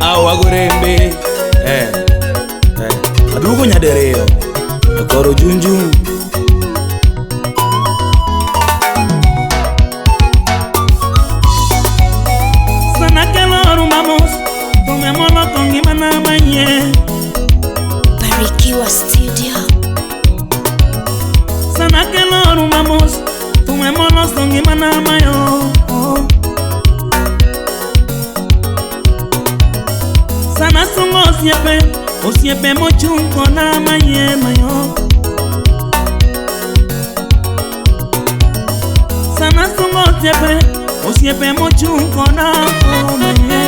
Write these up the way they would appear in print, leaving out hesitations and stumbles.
Awa gurembe adugo nyadereyo koro junju. Sana keloro vamos, tomémoslo con Imana Mañé. Barikiwa Studio. Sana keloro vamos, tomémoslo con Imana Mayo. Sana songo osiepe mochunko na Mañé mayo. Sana songo osiepe mochunko na Mañé.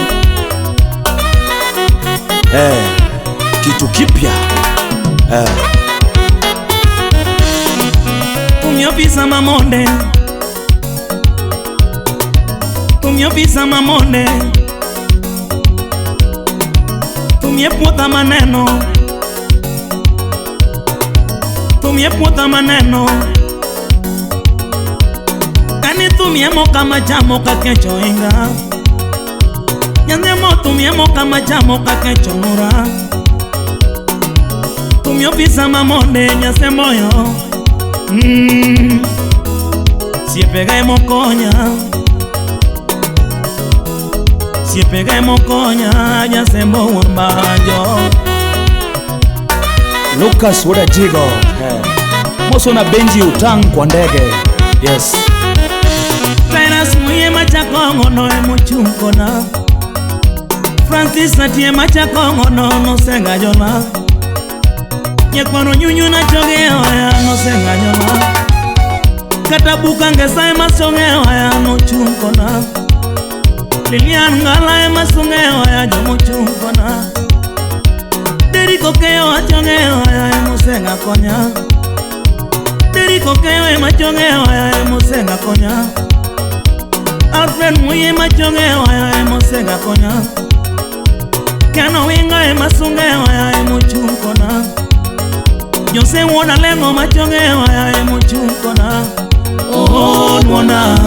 Kitu kipya Tumyopisa mamonde, tumyopisa mamonde, tumyeputa maneno, tumyeputa maneno. Kani tumyemo kama jamo kakecho inga, nyandemo tumyemo kama jamo kakecho nura. Tumyopisa mamonde nyase moyo, siepegemo konya, siepegemo konya nyase mbajo. Lucas Wadajigo Moso na Benji Utang kwa ndege. Yes. Peras muye machakongo no emuchunko na Francis atie machakongo no senga jola. Nyekwano nyunyu na chogeo ya no senga jola. Katabuka ngesa ema songeo ya no chunko na Lilian ngala ema songeo ya jomo chunko na Deriko keo achongeo ya emo senga konya. Deriko keo ema chongeo ya emo senga konya. Alfred muye machongeo ya emo senga konya. Kano winga ema songeo ya emo chunko na Jose wona lengo machongeo ya emo chunko na nwona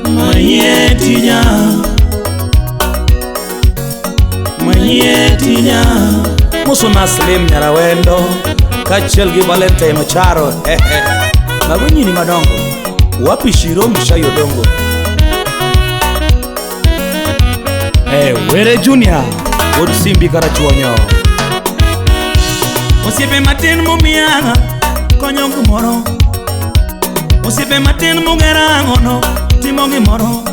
Mañé tinya, Mañé tinya. Moso na Slim Nyarawendo kachel gi Valentine Macharo. Mabunyini madongo wapi Shiro Mshayo dongo. Were Junior Wood Simbi Karachuonyo. Osiepe matin mumianga konyo gimoro. Osiepe matin mugerango no timo gimoro.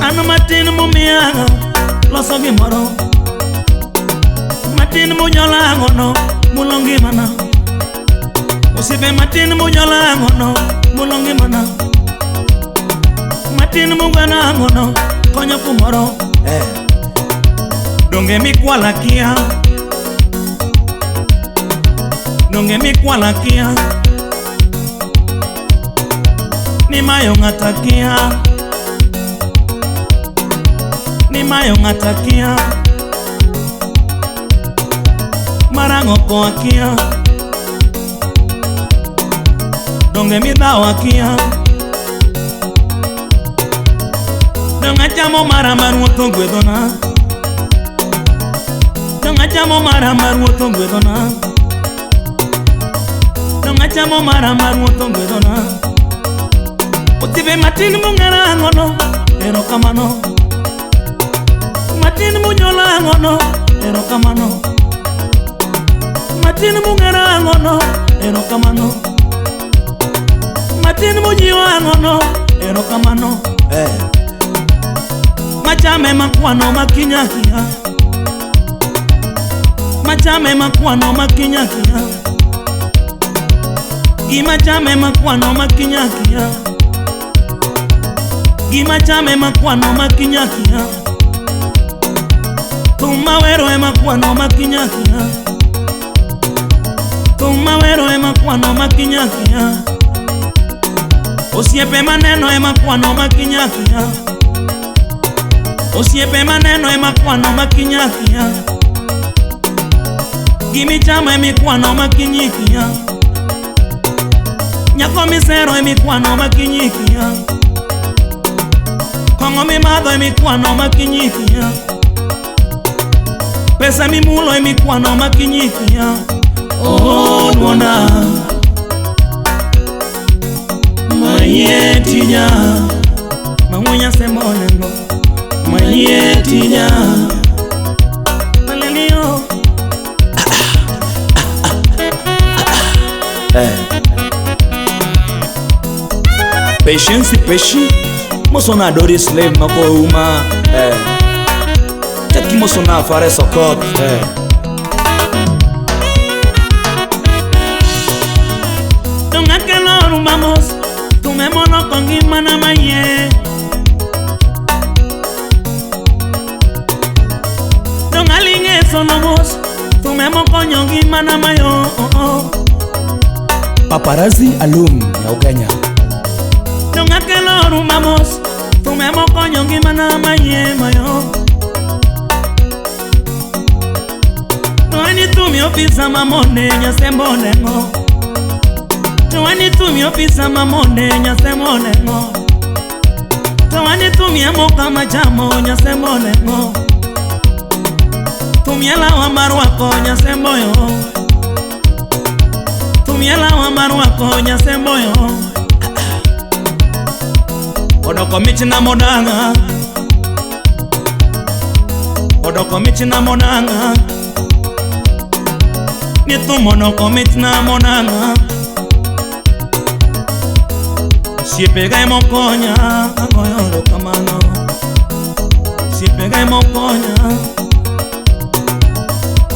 Ano matin mumianga loso gimoro. Matin munyolango no mulongi mana. Osiepe matin munyolango no mulongi mana. Matin muganango no konyo kumoro. Donge mikwala kia, donge mikwala kia, ni mayo ngatakia, ni mayo ngatakia, marango kwa kia, donge midawa kia, donge chamo maramaru tongwedona. Donga chamo maramaru tongwedona. Donga chamo maramaru tongwedona. Otibe matin mungerango no ero kamano. Matin munyolango no ero kamano. Matin mungerango no ero kamano. Matin munyiwango no ero kamano. Machame makwano makinyakia. Machame makwano makinyakia. Gimachame makwano makinyakia. Gimachame makwano makinyakia. Tumawero makwano makinyakia. Tumawero makwano makinyakia. Osiepe maneno makwano makinyakia. Osiepe maneno makwano makinyakia. Gimichama mikwano makinyikia. Nyako misero mikwano makinyikia. Mongo mi madho mi kwano makinyikia, pesa mi mulo mi kwano makinyikia. Oh nuona mayetinya mangunya semonengo mayetinya malelio. Patience peshi mosona Doris slave mako uma taki mosona fare sokot Donga que lo rumamos tu me mono con gimana maye Donga linge sonomos tu me mo coño gimana mayo Paparazzi alum ya Ugenya. Donga que lo rumamos tu me mo coño gimana maye mayo Noani tu mi ofisa mamone nya sembonengo Noani tu mi ofisa mamone nya semonengo Noani tu mi amo kama jamo nya semonengo Tu mi ala wa marwa ko nya semboyo Tu mi ala wa marwa ko nya semboyo Odoko michina monanga Odoko michina monanga Nitu monoko michina monanga Siepega mokonya Agoyoro kamano Siepega mokonya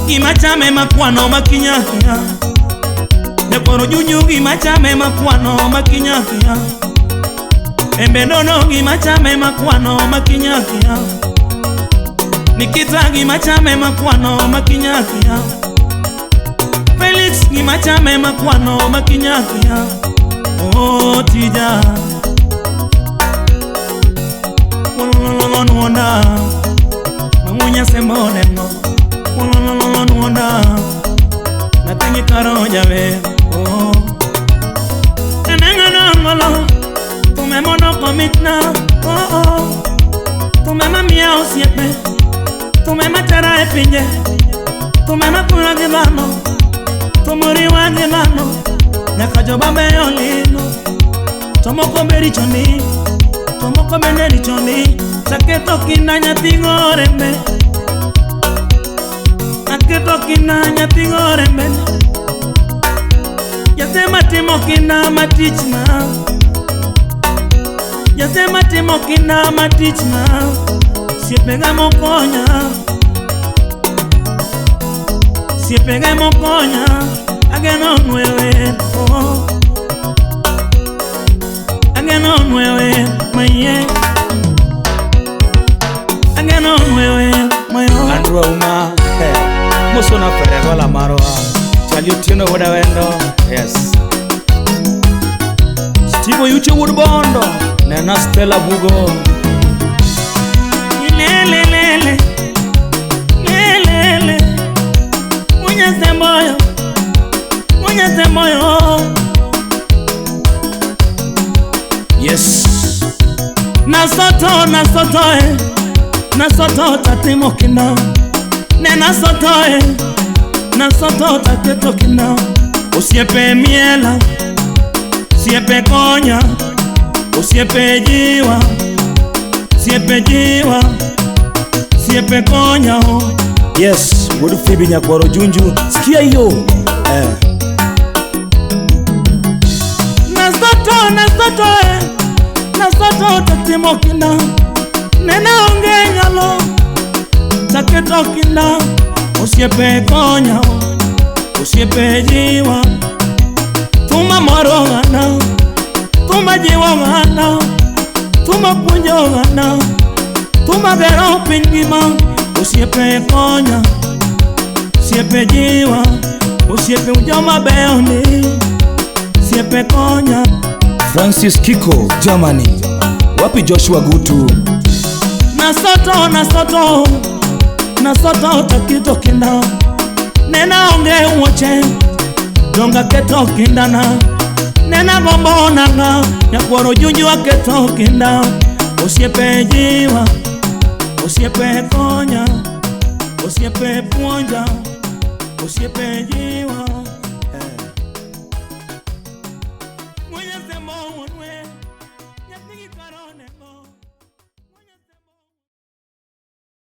Imachame makwano makinyakia Nekoro junyu imachame makwano makinyakia Embe nono gimachame makwano makinyakia Nikita gimachame makwano makinyakia Felix gimachame makwano makinyakia Oh tija Wolololololona Mamunya sembonengo Wolololololona Natingi karo jabe Oh Enenganangolo Tu me mono comitna Oh oh Tu me mamia o siepe Tu me machara e pinje Tu me makura gilano Tu muriwa gilano Nyakajoba beolino Tomo komberi choni Tomo komberi choni Saketo kina nyatingorembe Saketo kina nyatingorembe Yasema timo kina matichna Yasema timo kina matichna Siepega mokonya Siepega mokonya Ageno nuewe oh Ageno nuewe maye Ageno nuewe mayo Andrew uma mosona ferego la maro Chaliotino wada wendo yes Steve Yuche Woodbondo Nena Stella Bugo Lelelele Lelele Munya semboyo Munya semboyo Yes Nasoto Nasoto tatimo kina Nena soto Nasoto tateto kina Usiepe miela Siepe konya Usiepe jiwa Siepe jiwa Siepe konya oh. Yes Wood Phoebe Nyakwaro Junju Sikia hiyo Nasoto tatimo kina Nena ongenyalo Taketo kina Usiepe konya Usiepe jiwa Tuma moro gana Tuma jiwa gana Tuma punjo gana Tuma gero pingima Usiepe konya Usiepe jiwa Usiepe ujoma beoni Usiepe konya Francis Kiko Germany Wapi Joshua Gutu Nasoto takito kinda Nena onge uoche Donga keto kindana Nena gombo nanga Nyakwaro junju wa keto kinda osiepe jiwa, osiepe konya, osiepe puonja, osiepe jiwa.